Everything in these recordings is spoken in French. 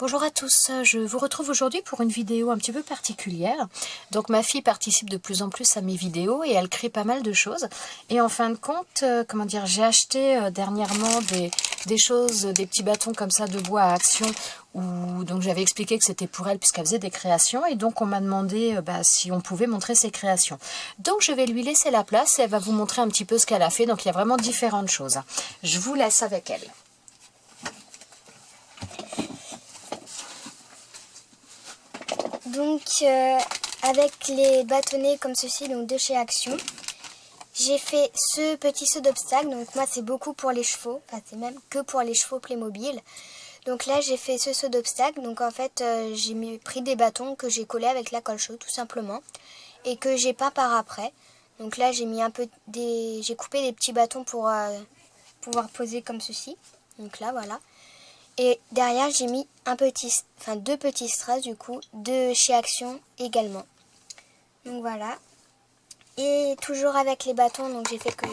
Bonjour à tous, je vous retrouve aujourd'hui pour une vidéo un petit peu particulière. Donc ma fille participe de plus en plus à mes vidéos et elle crée pas mal de choses. Et en fin de compte, j'ai acheté dernièrement des choses, des petits bâtons comme ça de bois à action. Donc j'avais expliqué que c'était pour elle puisqu'elle faisait des créations. Et donc on m'a demandé si on pouvait montrer ses créations. Donc je vais lui laisser la place et elle va vous montrer un petit peu ce qu'elle a fait. Donc il y a vraiment différentes choses. Je vous laisse avec elle. Donc avec les bâtonnets comme ceci, donc de chez Action, j'ai fait ce petit saut d'obstacle. Donc moi c'est beaucoup pour les chevaux, enfin c'est même que pour les chevaux Playmobil. Donc là j'ai fait ce saut d'obstacle. Donc en fait j'ai pris des bâtons que j'ai collés avec la colle chaude tout simplement et que j'ai peint par après. Donc là j'ai mis j'ai coupé des petits bâtons pour pouvoir poser comme ceci. Donc là voilà. Et derrière, j'ai mis deux petits strass du coup, de chez Action également. Donc voilà. Et toujours avec les bâtons, donc j'ai fait que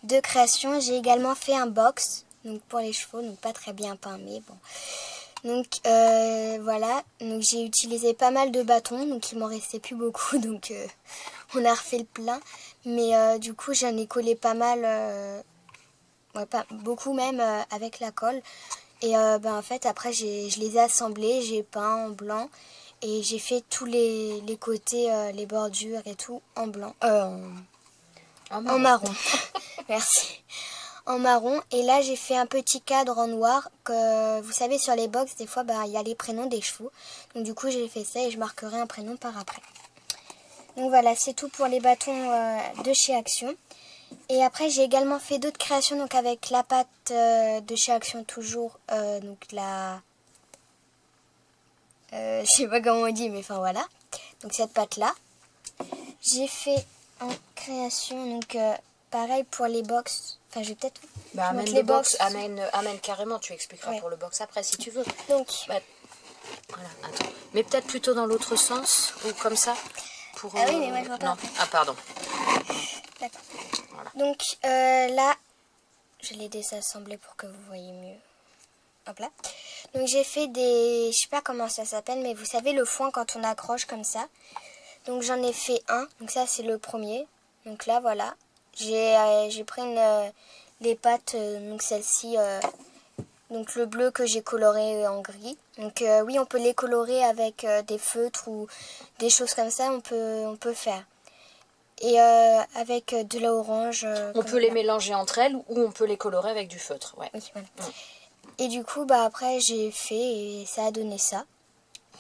2 créations. J'ai également fait un box, donc pour les chevaux, donc pas très bien peint, mais bon. Donc voilà, donc j'ai utilisé pas mal de bâtons, donc il m'en restait plus beaucoup, donc on a refait le plein. Mais du coup, j'en ai collé pas mal, pas beaucoup même avec la colle. Et en fait après je les ai assemblés, j'ai peint en blanc et j'ai fait tous les côtés, les bordures et tout en blanc, en marron. Merci. En marron. Et là j'ai fait un petit cadre en noir que vous savez sur les box des fois il y a les prénoms des chevaux. Donc du coup j'ai fait ça et je marquerai un prénom par après. Donc voilà, c'est tout pour les bâtons de chez Action. Et après j'ai également fait d'autres créations donc avec la pâte de chez Action toujours, donc je sais pas comment on dit mais enfin voilà, donc cette pâte là. J'ai fait en création donc pareil pour les box, enfin je vais peut-être Amène le box, amène carrément, tu expliqueras pour le box après si tu veux. Donc voilà, attends. Mais peut-être plutôt dans l'autre sens ou comme ça pour, ah oui mais moi je vois pas. Non, ah pardon. D'accord. Voilà. Donc là, je l'ai désassemblé pour que vous voyez mieux. Hop là. Donc j'ai fait je sais pas comment ça s'appelle, mais vous savez le foin quand on accroche comme ça. Donc j'en ai fait un, donc ça c'est le premier. Donc là voilà, j'ai pris les pattes, donc celle-ci, donc le bleu que j'ai coloré en gris. Donc oui, on peut les colorer avec des feutres ou des choses comme ça, on peut faire. Et avec de la orange. On peut les mélanger entre elles ou on peut les colorer avec du feutre. Ouais. Oui, voilà. Et du coup, après j'ai fait et ça a donné ça.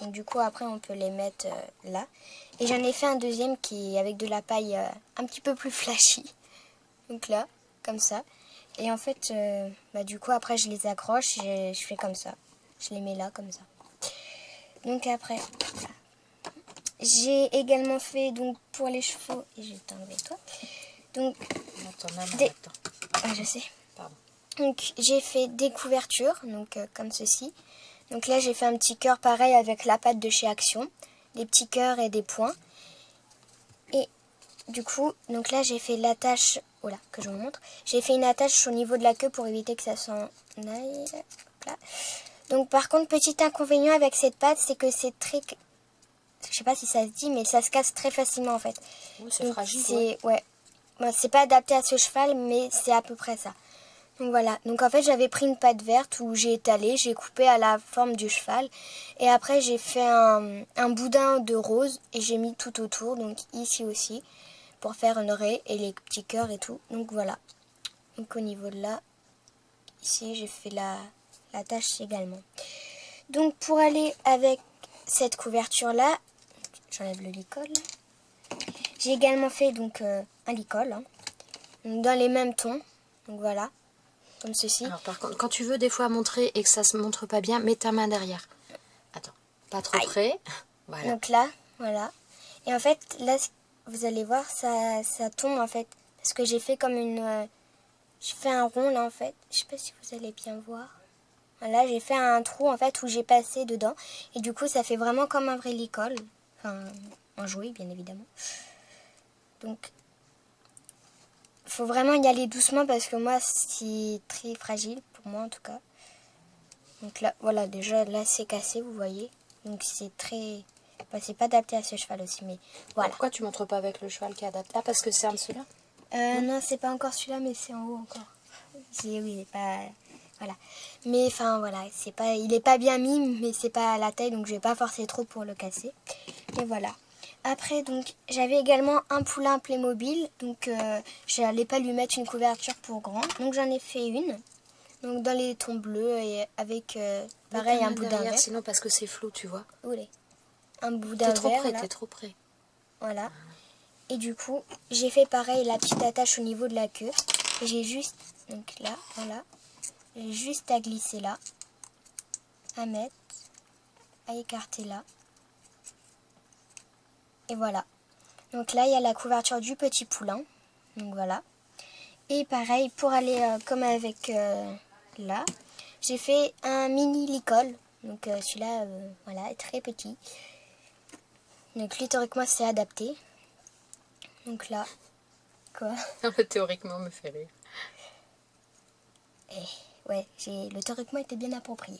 Donc du coup, après on peut les mettre là. Et j'en ai fait un deuxième qui est avec de la paille un petit peu plus flashy. Donc là, comme ça. Et en fait, du coup, après je les accroche et je fais comme ça. Je les mets là, comme ça. Donc après, j'ai également fait donc pour les chevaux, et je vais t'enlever toi. Donc, je sais. Pardon. Donc j'ai fait des couvertures, donc comme ceci. Donc là j'ai fait un petit cœur pareil avec la pâte de chez Action, des petits cœurs et des points. Et du coup, donc là j'ai fait l'attache, voilà que je vous montre. J'ai fait une attache au niveau de la queue pour éviter que ça s'en aille. Là. Donc par contre, petit inconvénient avec cette pâte, c'est que c'est très, je sais pas si ça se dit, mais ça se casse très facilement en fait. Oui, c'est fragile. Ouais. Bon, c'est pas adapté à ce cheval, mais c'est à peu près ça. Donc voilà, donc en fait j'avais pris une pâte verte où j'ai étalé, j'ai coupé à la forme du cheval et après j'ai fait un boudin de rose et j'ai mis tout autour, donc ici aussi, pour faire une raie et les petits cœurs et tout. Donc voilà, donc au niveau de là, ici j'ai fait la tache également. Donc pour aller avec cette couverture là, j'enlève le licol, j'ai également fait donc un licol, hein, dans les mêmes tons, donc voilà. Comme ceci. Alors par contre, quand tu veux des fois montrer et que ça se montre pas bien, mets ta main derrière. Attends, pas trop près. Voilà. Donc là, voilà. Et en fait, là, vous allez voir, ça tombe en fait. Parce que j'ai fait comme j'ai fait un rond là en fait. Je sais pas si vous allez bien voir. Voilà, j'ai fait un trou en fait où j'ai passé dedans. Et du coup, ça fait vraiment comme un vrai licol. Enfin, un jouet bien évidemment. Donc, faut vraiment y aller doucement parce que moi, c'est très fragile, pour moi en tout cas. Donc là, voilà, déjà là c'est cassé, vous voyez. Donc c'est très... Bah, c'est pas adapté à ce cheval aussi, mais voilà. Pourquoi tu montres pas avec le cheval qui est adapté? Ah, parce que c'est un de ceux-là? Non, c'est pas encore celui-là, mais c'est en haut encore. Oui, c'est pas... Voilà. Mais enfin, voilà, c'est pas... Il est pas bien mis, mais c'est pas à la taille, donc je vais pas forcer trop pour le casser. Et voilà. Après, donc, j'avais également un poulain Playmobil, donc j'allais pas lui mettre une couverture pour grand. Donc j'en ai fait une, donc dans les tons bleus et avec, pareil, un boudin vert. Sinon, parce que c'est flou, tu vois. Oulé. Un boudin vert, là. T'es trop près. Voilà. Et du coup, j'ai fait pareil, la petite attache au niveau de la queue. Et j'ai juste, donc là, voilà. J'ai juste à glisser là. À mettre. À écarter là. Et voilà. Donc là, il y a la couverture du petit poulain. Donc voilà. Et pareil, pour aller comme avec là, j'ai fait un mini licol. Donc celui-là, voilà, est très petit. Donc lui, théoriquement, c'est adapté. Donc là, quoi? Théoriquement, me fait rire. Et ouais, le théoriquement était bien approprié.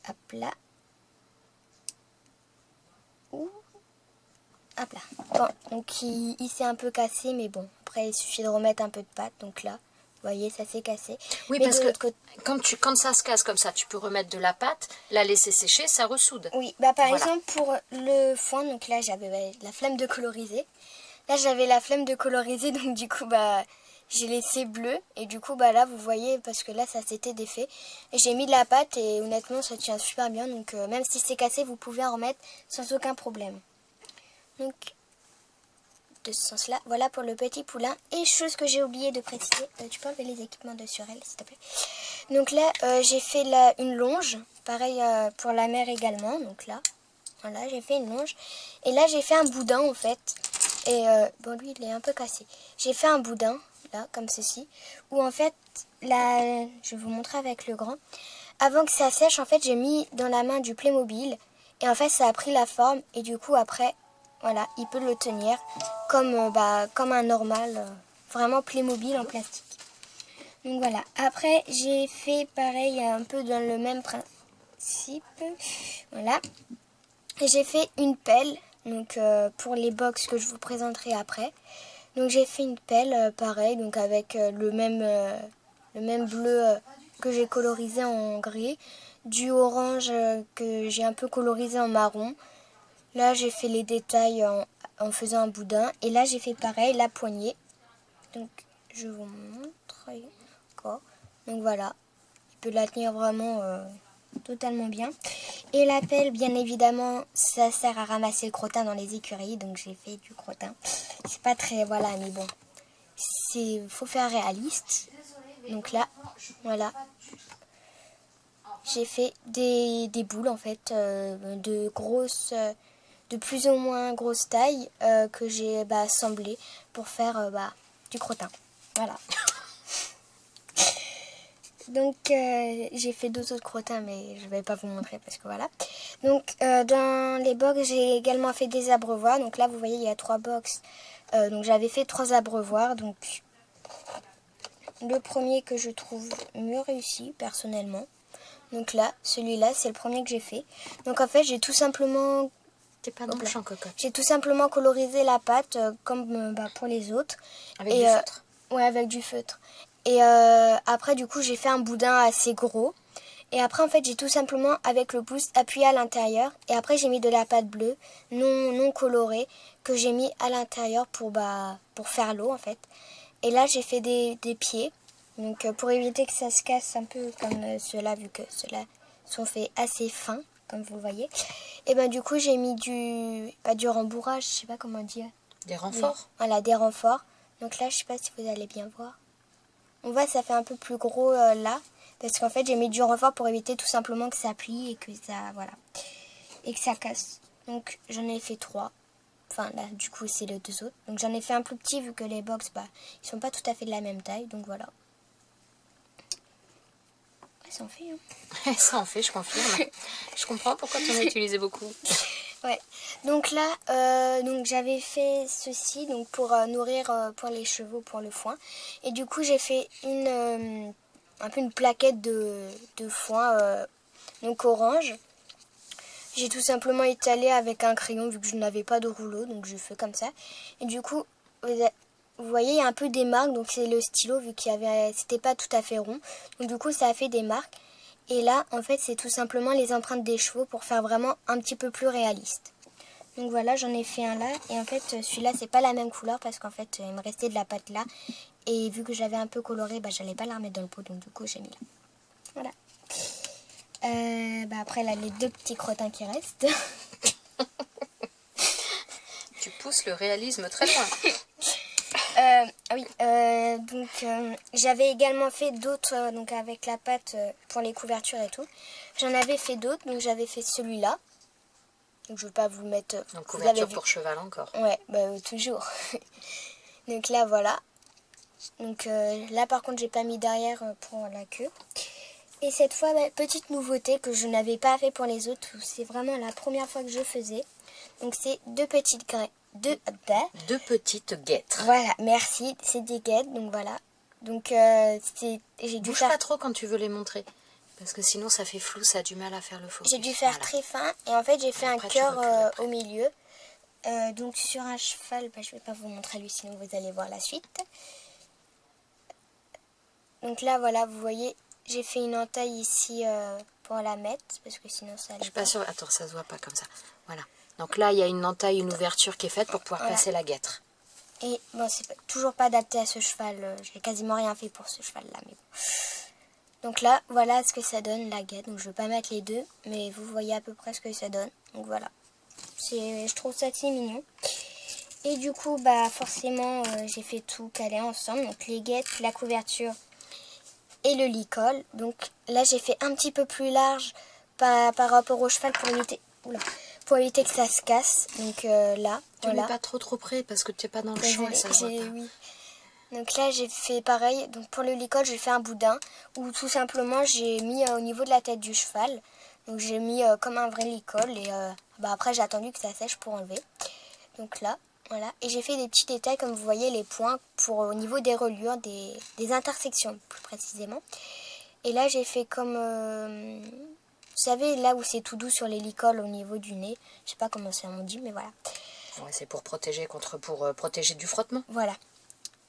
Hop là. Ouh. Hop là. Bon, donc il s'est un peu cassé, mais bon, après il suffit de remettre un peu de pâte. Donc là, vous voyez, ça s'est cassé. Oui, mais parce que quand ça se casse comme ça, tu peux remettre de la pâte, la laisser sécher, ça ressoude. Oui, bah par Voilà. exemple pour le foin, donc là j'avais la flemme de coloriser. Là j'avais la flemme de coloriser, donc du coup bah j'ai laissé bleu. Et du coup bah là vous voyez, parce que là ça s'était défait. Et j'ai mis de la pâte et honnêtement ça tient super bien. Donc même si c'est cassé, vous pouvez en remettre sans aucun problème. Donc de ce sens-là, voilà pour le petit poulain. Et chose que j'ai oublié de préciser, tu peux enlever les équipements de sur elle s'il te plaît. Donc là j'ai fait une longe, pareil pour la mère également. Donc là, voilà, j'ai fait une longe. Et là j'ai fait un boudin en fait. Et bon lui il est un peu cassé. J'ai fait un boudin, là, comme ceci. Où en fait, là, je vais vous montrer avec le grand. Avant que ça sèche, en fait j'ai mis dans la main du Playmobil. Et en fait ça a pris la forme. Et du coup après, voilà, il peut le tenir comme, comme un normal, vraiment Playmobil en plastique. Donc voilà, après j'ai fait pareil un peu dans le même principe. Voilà. Et j'ai fait une pelle, donc pour les box que je vous présenterai après. Donc j'ai fait une pelle, pareil, donc avec le même bleu que j'ai colorisé en gris, du orange que j'ai un peu colorisé en marron. Là j'ai fait les détails en faisant un boudin. Et là j'ai fait pareil, la poignée. Donc je vous montre encore. Donc voilà, il peut la tenir vraiment totalement bien. Et la pelle, bien évidemment, ça sert à ramasser le crottin dans les écuries. Donc j'ai fait du crottin. C'est pas très, voilà, mais bon. Faut faire réaliste. Donc là, voilà. J'ai fait des boules en fait, de grosses, de plus ou moins grosse taille que j'ai assemblées pour faire du crottin. Voilà. Donc j'ai fait 2 autres crottins, mais je vais pas vous montrer parce que voilà. Donc dans les box j'ai également fait des abreuvoirs. Donc là vous voyez il y a 3 box. Donc j'avais fait 3 abreuvoirs. Donc le premier que je trouve mieux réussi personnellement. Donc là, celui-là c'est le premier que j'ai fait. Donc en fait j'ai tout simplement... T'es pas dans le champ, cocotte. J'ai tout simplement colorisé la pâte comme pour les autres. Avec du feutre. Ouais, avec du feutre. Et après, du coup, j'ai fait un boudin assez gros. Et après, en fait, j'ai tout simplement, avec le pouce, appuyé à l'intérieur. Et après, j'ai mis de la pâte bleue, non colorée, que j'ai mis à l'intérieur pour faire l'eau, en fait. Et là, j'ai fait des pieds. Donc, pour éviter que ça se casse un peu comme ceux-là, vu que ceux-là sont faits assez fins, comme vous le voyez. Et du coup, j'ai mis du rembourrage, je sais pas comment dire. Des renforts. Voilà, des renforts. Donc là, je sais pas si vous allez bien voir. On voit, ça fait un peu plus gros là. Parce qu'en fait, j'ai mis du renfort pour éviter tout simplement que ça plie et que ça, voilà. Et que ça casse. Donc, j'en ai fait 3. Enfin, là, du coup, c'est les 2 autres. Donc, j'en ai fait un plus petit vu que les box, ils sont pas tout à fait de la même taille. Donc, voilà. Ça en fait, hein. Ça en fait, je confirme. Je comprends pourquoi tu en as utilisé beaucoup. Ouais. Donc là, j'avais fait ceci donc pour nourrir pour les chevaux, pour le foin. Et du coup, j'ai fait un peu une plaquette de foin, donc orange. J'ai tout simplement étalé avec un crayon vu que je n'avais pas de rouleau, donc je fais comme ça. Et du coup, vous voyez, il y a un peu des marques, donc c'est le stylo vu qu'il y avait, c'était pas tout à fait rond. Donc du coup, ça a fait des marques. Et là, en fait, c'est tout simplement les empreintes des chevaux pour faire vraiment un petit peu plus réaliste. Donc voilà, j'en ai fait un là. Et en fait, celui-là, c'est pas la même couleur parce qu'en fait, il me restait de la pâte là. Et vu que j'avais un peu coloré, j'allais pas la remettre dans le pot, donc du coup, j'ai mis là. Voilà. Après, là, les 2 petits crottins qui restent. Tu pousses le réalisme très loin. Oui, j'avais également fait d'autres, donc avec la pâte pour les couvertures et tout. J'en avais fait d'autres, donc j'avais fait celui-là. Donc je ne vais pas vous le mettre. Donc couverture pour cheval encore. Ouais, toujours. Donc là, voilà. Donc là, par contre, j'ai pas mis derrière pour la queue. Et cette fois, petite nouveauté que je n'avais pas fait pour les autres, c'est vraiment la première fois que je faisais. Donc c'est 2 petites graines. 2 petites guêtres. Voilà, merci. C'est des guêtres, donc voilà. Donc j'ai dû faire pas trop quand tu veux les montrer. Parce que sinon ça fait flou, ça a du mal à faire le focus. J'ai dû faire très fin et en fait j'ai fait un cœur au milieu. Donc sur un cheval, je vais pas vous montrer lui sinon vous allez voir la suite. Donc là voilà, vous voyez, j'ai fait une entaille ici pour la mettre parce que sinon ça allait. Je suis pas sûre. Attends, ça se voit pas comme ça. Voilà. Donc là il y a une entaille, une ouverture qui est faite pour pouvoir passer la guêtre. Et bon, c'est toujours pas adapté à ce cheval. J'ai quasiment rien fait pour ce cheval là, mais bon. Donc là, voilà ce que ça donne, la guêtre. Donc je ne vais pas mettre les deux, mais vous voyez à peu près ce que ça donne. Donc voilà. Je trouve ça assez mignon. Et du coup, forcément, j'ai fait tout caler ensemble. Donc les guêtres, la couverture et le licol. Donc là, j'ai fait un petit peu plus large par rapport au cheval pour éviter que ça se casse. Donc là, tu mets pas trop près parce que tu n'es pas dans le champ et ça se voit pas. Oui. Donc là j'ai fait pareil, donc pour le licol j'ai fait un boudin où tout simplement j'ai mis au niveau de la tête du cheval. Donc j'ai mis comme un vrai licol et après j'ai attendu que ça sèche pour enlever. Donc là, voilà. Et j'ai fait des petits détails comme vous voyez les points pour au niveau des reliures, des intersections plus précisément. Et là j'ai fait comme, vous savez là où c'est tout doux sur les licols au niveau du nez. Je sais pas comment ça on dit mais voilà. Ouais, c'est pour protéger protéger du frottement. Voilà.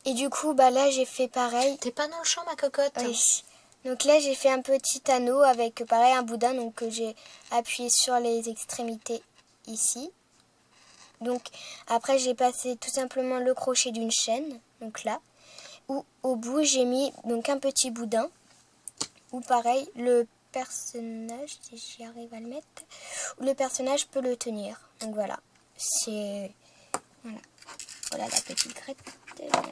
Et du coup, là, j'ai fait pareil. T'es pas dans le champ, ma cocotte? Oui. Donc là, j'ai fait un petit anneau avec, pareil, un boudin. Donc, j'ai appuyé sur les extrémités ici. Donc, après, j'ai passé tout simplement le crochet d'une chaîne. Donc là. Où, au bout, j'ai mis donc un petit boudin. Où, pareil, le personnage, si j'y arrive à le mettre, où le personnage peut le tenir. Donc, voilà. C'est... Voilà la petite crête. Voilà.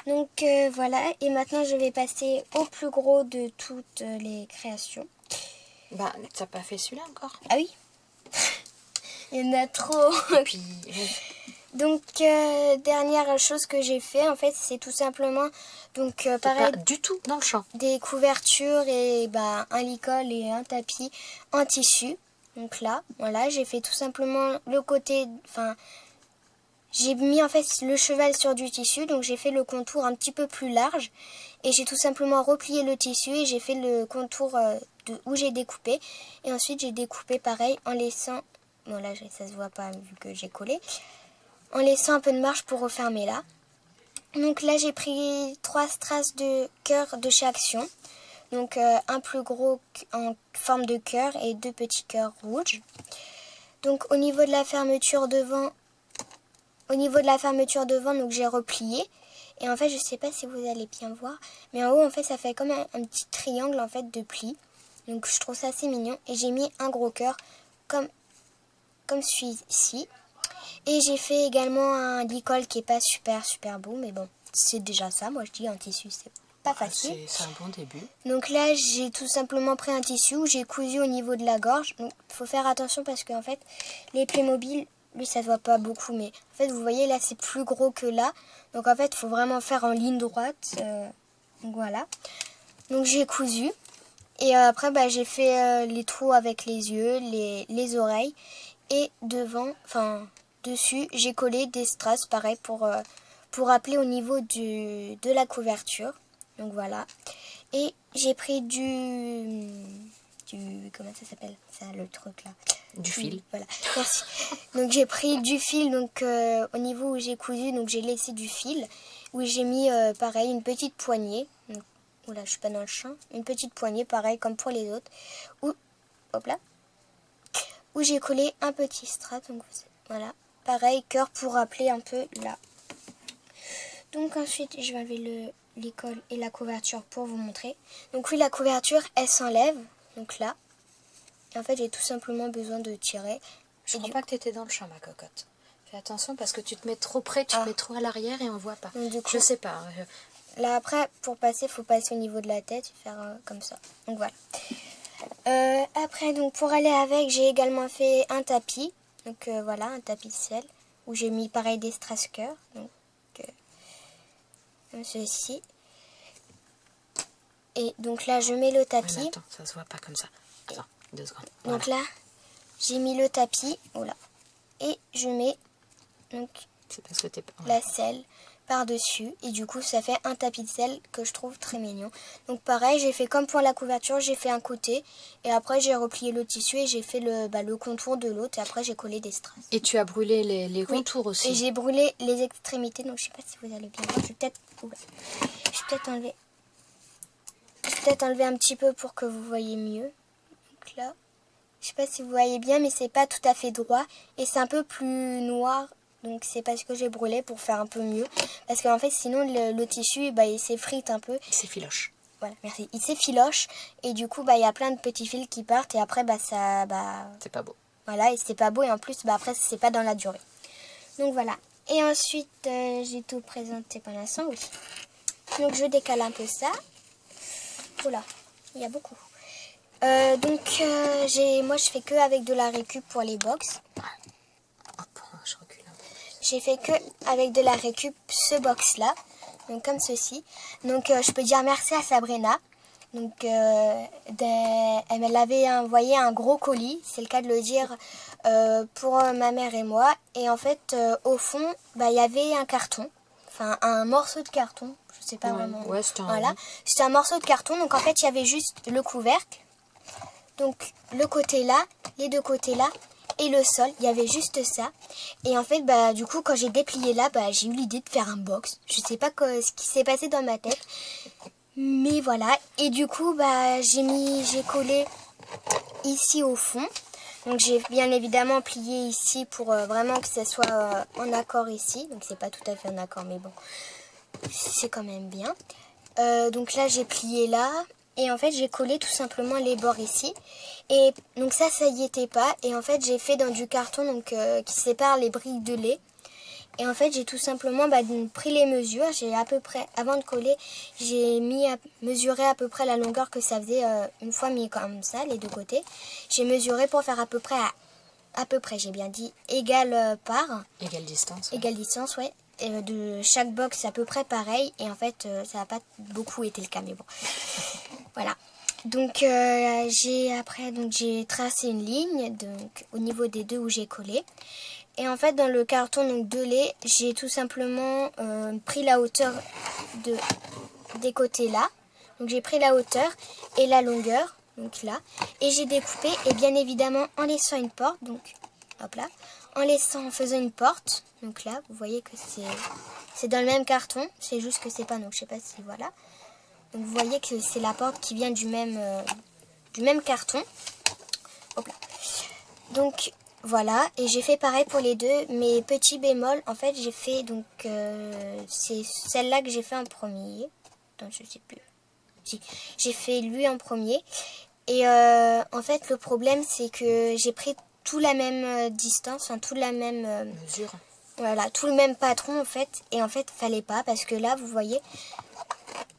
Donc voilà, et maintenant je vais passer au plus gros de toutes les créations. T'as pas fait celui-là encore? Ah oui. Il y en a trop. Et puis, donc dernière chose que j'ai fait, en fait, c'est tout simplement donc pareil. Pas du tout dans le champ. Des couvertures et un licol et un tapis en tissu. Donc là, voilà, j'ai fait tout simplement le côté, j'ai mis en fait le cheval sur du tissu, donc j'ai fait le contour un petit peu plus large et j'ai tout simplement replié le tissu et j'ai fait le contour où j'ai découpé. Et ensuite j'ai découpé pareil en laissant, bon là ça se voit pas vu que j'ai collé, en laissant un peu de marge pour refermer là. Donc là j'ai pris 3 strass de cœur de chez Action, donc un plus gros en forme de cœur et 2 petits cœurs rouges. Donc au niveau de la fermeture devant, donc j'ai replié. Et en fait, je sais pas si vous allez bien voir, mais en haut, en fait, ça fait comme un petit triangle en fait de plis. Donc je trouve ça assez mignon. Et j'ai mis un gros cœur comme celui-ci. Et j'ai fait également un licol qui est pas super beau, mais bon, c'est déjà ça. Moi, je dis en tissu, c'est pas facile. C'est un bon début. Donc là, j'ai tout simplement pris un tissu où j'ai cousu au niveau de la gorge. Donc il faut faire attention parce qu'en fait, les Playmobil, lui ça se voit pas beaucoup, mais en fait vous voyez là c'est plus gros que là, donc en fait il faut vraiment faire en ligne droite. Donc voilà, donc j'ai cousu et après j'ai fait les trous avec les yeux, les oreilles, et dessus j'ai collé des strass pareil pour appeler au niveau de la couverture. Donc voilà. Et j'ai pris du comment ça s'appelle ça, le truc là, Du fil. Voilà, merci. Donc j'ai pris du fil, donc au niveau où j'ai cousu, donc j'ai laissé du fil, où j'ai mis pareil une petite poignée. Donc, oula, je suis pas dans le champ. Une petite poignée, pareil comme pour les autres. Où, hop là, où j'ai collé un petit strat. Donc voilà, pareil, cœur pour rappeler un peu là. Donc ensuite, je vais enlever l'école et la couverture pour vous montrer. Donc oui, la couverture, elle s'enlève. Donc là. Et en fait, j'ai tout simplement besoin de tirer. Je crois pas que tu étais dans le champ, ma cocotte. Fais attention parce que tu te mets trop près, tu te mets trop à l'arrière et on voit pas. Donc, du coup, je sais pas. Là, après, pour passer, il faut passer au niveau de la tête et faire comme ça. Donc voilà. Après, donc pour aller avec, j'ai également fait un tapis. Donc voilà, un tapis de sel. Où j'ai mis pareil des strass cœurs. Donc comme ceci. Et donc là, je mets le tapis. Ouais, attends, ça se voit pas comme ça. Attends, 2 secondes. Donc là, j'ai mis le tapis. Voilà. Et je mets donc c'est parce que la selle par-dessus. Et du coup, ça fait un tapis de sel que je trouve très mignon. Donc pareil, j'ai fait comme pour la couverture, j'ai fait un côté. Et après, j'ai replié le tissu et j'ai fait le contour de l'autre. Et après, j'ai collé des strass. Et tu as brûlé les contours aussi. Et j'ai brûlé les extrémités. Donc je sais pas si vous allez bien voir. Je vais peut-être enlever. Je vais peut-être enlever un petit peu pour que vous voyez mieux. Donc là, je sais pas si vous voyez bien, mais c'est pas tout à fait droit. Et c'est un peu plus noir. Donc c'est parce que j'ai brûlé pour faire un peu mieux. Parce qu'en fait, sinon, le tissu, bah, il s'effrite un peu. Il s'effiloche. Voilà, merci. Il s'effiloche. Et du coup, bah, il y a plein de petits fils qui partent. Et après, bah, ça... Bah, c'est pas beau. Voilà, et c'est pas beau. Et en plus, bah, après, c'est pas dans la durée. Donc voilà. Et ensuite, j'ai tout présenté pour l'instant, oui. Donc je décale un peu ça. Voilà, il y a beaucoup. Moi je fais que avec de la récup pour les box. Hop, je recule un peu. J'ai fait que avec de la récup ce box là, donc comme ceci. Donc je peux dire merci à Sabrina. Donc elle m'avait envoyé un gros colis, c'est le cas de le dire, pour ma mère et moi. Et en fait au fond, bah, il y avait un carton, enfin un morceau de carton. Je sais pas vraiment. Ouais, c'était voilà. C'était un morceau de carton. Donc en fait, il y avait juste le couvercle. Donc le côté là, les deux côtés là et le sol, il y avait juste ça. Et en fait, bah du coup, quand j'ai déplié là, bah j'ai eu l'idée de faire un box. Je sais pas ce qui s'est passé dans ma tête. Mais voilà. Et du coup, bah j'ai collé ici au fond. Donc j'ai bien évidemment plié ici pour vraiment que ça soit en accord ici. Donc c'est pas tout à fait en accord, mais bon. C'est quand même bien. Donc là, j'ai plié là. Et en fait, j'ai collé tout simplement les bords ici. Et donc ça y était pas. Et en fait, j'ai fait dans du carton donc qui sépare les briques de lait. Et en fait, j'ai tout simplement pris les mesures. J'ai à peu près, avant de coller, j'ai mesuré à peu près la longueur que ça faisait une fois mis comme ça, les deux côtés. J'ai mesuré pour faire à peu près, j'ai bien dit, égale part. Égale distance. Ouais. Égale distance, ouais. De chaque box à peu près pareil. Et en fait, ça n'a pas beaucoup été le cas, mais bon. Voilà. Donc, j'ai tracé une ligne donc, au niveau des deux où j'ai collé. Et en fait, dans le carton donc, de lait, j'ai tout simplement pris la hauteur des côtés là. Donc, j'ai pris la hauteur et la longueur, donc là. Et j'ai découpé, et bien évidemment, en laissant une porte, donc, hop là. En faisant une porte, donc là, vous voyez que c'est dans le même carton. C'est juste que c'est pas, donc je sais pas si, voilà. Donc, vous voyez que c'est la porte qui vient du même carton. Hop là. Donc, voilà, et j'ai fait pareil pour les deux. Mes petits bémols, en fait, j'ai fait, donc, c'est celle-là que j'ai fait en premier. Attends, je sais plus. Si, j'ai fait lui en premier. Et en fait, le problème, c'est que j'ai pris tout la même distance, enfin, tout la même... mesure. Voilà, tout le même patron, en fait. Et en fait, fallait pas, parce que là, vous voyez...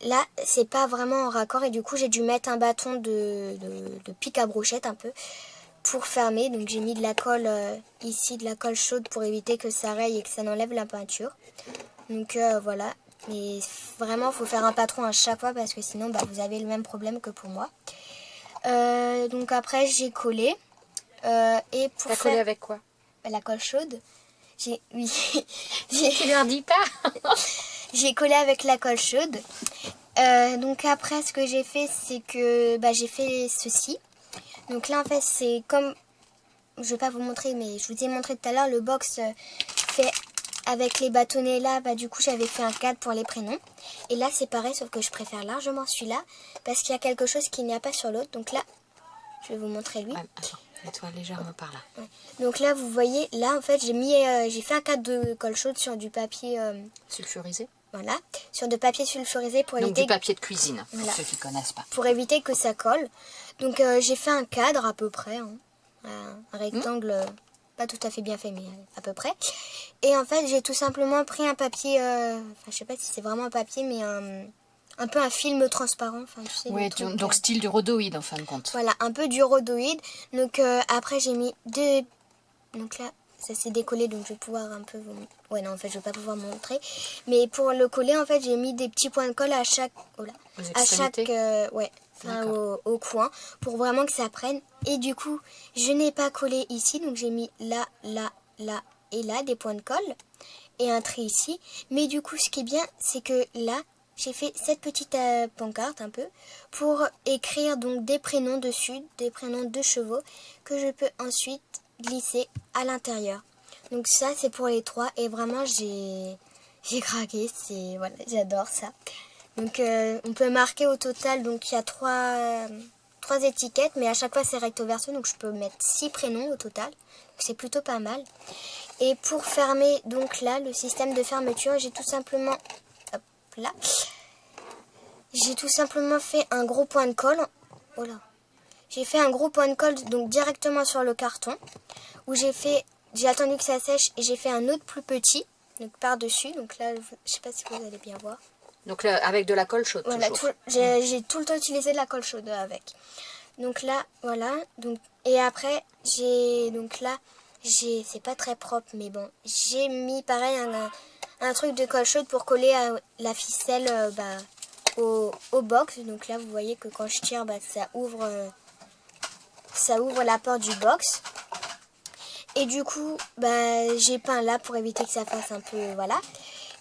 Là, c'est pas vraiment en raccord. Et du coup, j'ai dû mettre un bâton de pique à brochette, un peu. Pour fermer, donc j'ai mis de la colle ici, de la colle chaude pour éviter que ça raye et que ça n'enlève la peinture. Donc voilà, mais vraiment il faut faire un patron à chaque fois parce que sinon vous avez le même problème que pour moi. Donc après j'ai collé. Et pour T'as collé avec quoi? La colle chaude. Oui. Tu leur dis pas. J'ai collé avec la colle chaude. Donc après, ce que j'ai fait, c'est que j'ai fait ceci. Donc là, en fait, c'est comme... Je vais pas vous montrer, mais je vous ai montré tout à l'heure, le box fait avec les bâtonnets là. Du coup, j'avais fait un cadre pour les prénoms. Et là, c'est pareil, sauf que je préfère largement celui-là, parce qu'il y a quelque chose qu'il n'y a pas sur l'autre. Donc là, je vais vous montrer lui. Ouais, attends, mets-toi légèrement par là. Ouais. Donc là, vous voyez, là, en fait, j'ai fait un cadre de colle chaude sur du papier... Sulfurisé. Voilà, sur de papier sulfurisé pour Donc éviter... du papier de cuisine, pour voilà, ceux qui ne connaissent pas. pour éviter que ça colle. Donc j'ai fait un cadre à peu près, hein, un rectangle, pas tout à fait bien fait, mais à peu près. Et en fait, j'ai tout simplement pris un papier, je sais pas si c'est vraiment un papier, mais un peu un film transparent. Tu sais, Oui, donc style du rhodoïde en fin de compte. Voilà, un peu du rhodoïde. Donc après, j'ai mis deux... Donc là, ça s'est décollé, donc je vais pouvoir un peu vous... Ouais, non, en fait, je vais pas pouvoir montrer. Mais pour le coller, en fait, j'ai mis des petits points de colle à chaque... Oh là, à chaque... ouais, enfin, au coin, pour vraiment que ça prenne. Et du coup, je n'ai pas collé ici, donc j'ai mis là, là, là et là des points de colle. Et un trait ici. Mais du coup, ce qui est bien, c'est que là, j'ai fait cette petite pancarte un peu pour écrire donc des prénoms dessus, des prénoms de chevaux que je peux ensuite glisser à l'intérieur. Donc ça, c'est pour les 3 et vraiment j'ai craqué, voilà, j'adore ça. Donc on peut marquer au total, donc il y a 3 étiquettes, mais à chaque fois c'est recto verso, donc je peux mettre 6 prénoms au total. C'est plutôt pas mal. Et pour fermer donc là le système de fermeture, j'ai tout simplement là, j'ai tout simplement fait un gros point de colle. Oh là. J'ai fait un gros point de colle donc directement sur le carton où j'ai attendu que ça sèche et j'ai fait un autre plus petit donc par-dessus. Donc là, je sais pas si vous allez bien voir. Donc là, avec de la colle chaude voilà, toujours. J'ai tout le temps utilisé de la colle chaude avec. Donc là, voilà. Donc et après, c'est pas très propre mais bon, j'ai mis pareil un truc de colle chaude pour coller la ficelle au box. Donc là, vous voyez que quand je tire, ça ouvre la porte du box. Et du coup, j'ai peint là pour éviter que ça fasse un peu, voilà.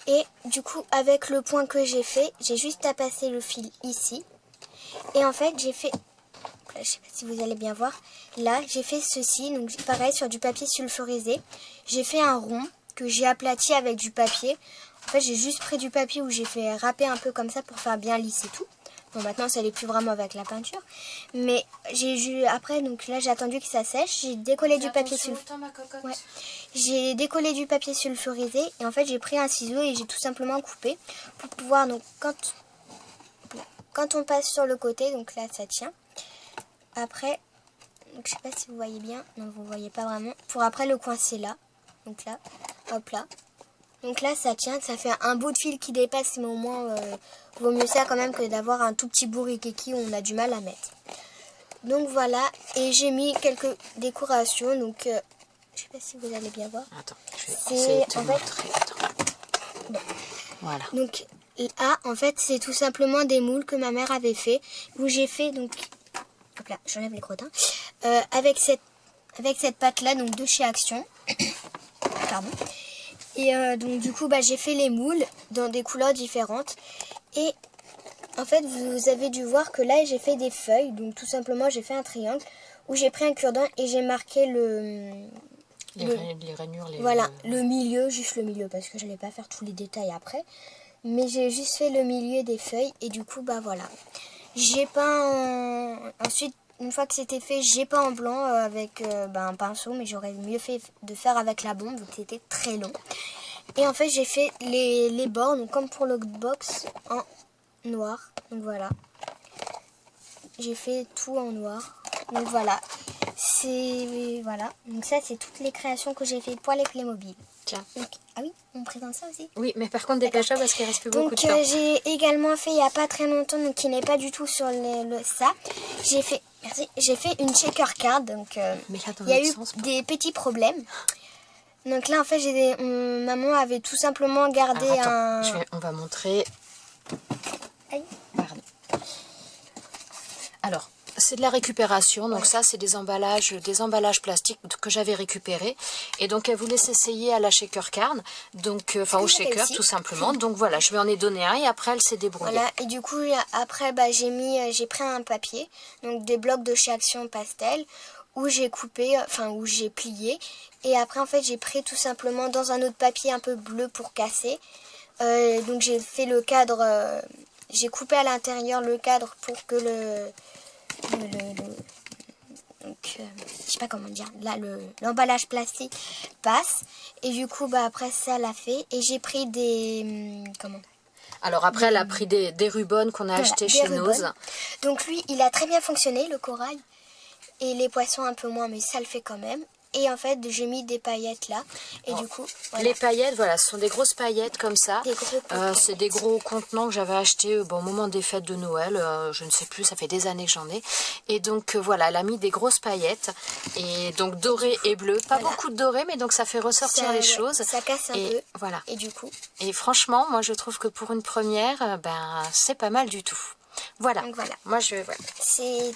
Et du coup, avec le point que j'ai fait, j'ai juste à passer le fil ici. Et en fait, j'ai fait, je sais pas si vous allez bien voir, là, j'ai fait ceci. Donc pareil, sur du papier sulfurisé. J'ai fait un rond que j'ai aplati avec du papier. En fait, j'ai juste pris du papier où j'ai fait râper un peu comme ça pour faire bien lisser tout. Bon, maintenant, ça n'est plus vraiment avec la peinture. Mais après, donc là, j'ai attendu que ça sèche. J'ai décollé du papier sulfurisé. Ouais. J'ai décollé du papier sulfurisé. Et en fait, j'ai pris un ciseau et j'ai tout simplement coupé. Pour pouvoir, donc, quand on passe sur le côté, donc là, ça tient. Après, donc, je sais pas si vous voyez bien. Non, vous voyez pas vraiment. Pour après le coincer là. Donc là, hop là. Donc là, ça tient, ça fait un bout de fil qui dépasse, mais au moins, vaut mieux ça quand même que d'avoir un tout petit bourriquet où on a du mal à mettre. Donc voilà, et j'ai mis quelques décorations, donc je sais pas si vous allez bien voir. Attends, je vais essayer de te montrer. Bon. Voilà. Donc là, en fait, c'est tout simplement des moules que ma mère avait fait, où j'ai fait, donc, hop là, j'enlève les crottins, avec cette pâte-là, donc de chez Action. Pardon. Et donc du coup j'ai fait les moules dans des couleurs différentes. Et en fait vous avez dû voir que là j'ai fait des feuilles. Donc tout simplement j'ai fait un triangle où j'ai pris un cure-dent et j'ai marqué les rainures. Voilà, le milieu, juste le milieu parce que je n'allais pas faire tous les détails après. Mais j'ai juste fait le milieu des feuilles et du coup voilà. J'ai peint ensuite. Une fois que c'était fait, j'ai peint en blanc avec un pinceau, mais j'aurais mieux fait de faire avec la bombe, donc c'était très long. Et en fait, j'ai fait les bords, donc comme pour le box, en noir. Donc voilà. J'ai fait tout en noir. Donc voilà. Voilà. Donc ça, c'est toutes les créations que j'ai fait pour les Playmobil. Tiens. Donc, ah oui, on présente ça aussi. Oui, mais par contre, dépêche-toi parce qu'il reste plus beaucoup de temps. Donc j'ai également fait, il n'y a pas très longtemps, donc qui n'est pas du tout sur ça. J'ai fait une checker card, donc il y a eu des petits problèmes. Donc là, en fait, maman avait tout simplement gardé on va montrer. Aïe. Pardon. Alors, C'est de la récupération, donc ça c'est des emballages plastiques que j'avais récupérés. Et donc elle voulait s'essayer à la shaker carne, donc enfin au shaker tout simplement. Donc voilà, je lui en ai donné un et après elle s'est débrouillée. Voilà, et du coup après j'ai pris un papier, donc des blocs de chez Action Pastel, où j'ai coupé, enfin où j'ai plié. Et après en fait j'ai pris tout simplement dans un autre papier un peu bleu pour casser. Donc j'ai fait le cadre, j'ai coupé à l'intérieur le cadre pour que donc je sais pas comment dire, là l'emballage plastique passe. Et du coup après ça l'a fait. Et j'ai pris des Alors après elle a pris des rubans qu'on a achetés chez Nose. Donc lui il a très bien fonctionné, le corail. Et les poissons un peu moins, mais ça le fait quand même. Et en fait, j'ai mis des paillettes là. Et du coup, voilà. Les paillettes, voilà, ce sont des grosses paillettes comme ça. C'est des gros contenants que j'avais achetés au moment des fêtes de Noël. Je ne sais plus, ça fait des années que j'en ai. Et donc voilà, elle a mis des grosses paillettes. Et donc doré et bleu. Pas beaucoup de doré, mais donc ça fait ressortir les choses. Ça casse un peu. Voilà. Et du coup. Et franchement, moi je trouve que pour une première, c'est pas mal du tout. Voilà. Donc voilà. Moi c'est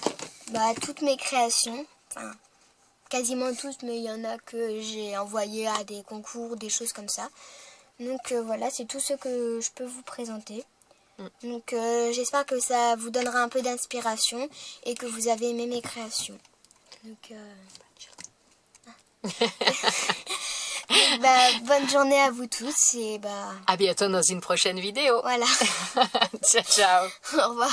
toutes mes créations. Enfin, quasiment toutes, mais il y en a que j'ai envoyé à des concours, des choses comme ça. Donc voilà, c'est tout ce que je peux vous présenter. Donc j'espère que ça vous donnera un peu d'inspiration et que vous avez aimé mes créations. Donc bonne journée à vous tous et à bientôt dans une prochaine vidéo. Voilà. Ciao, ciao. Au revoir.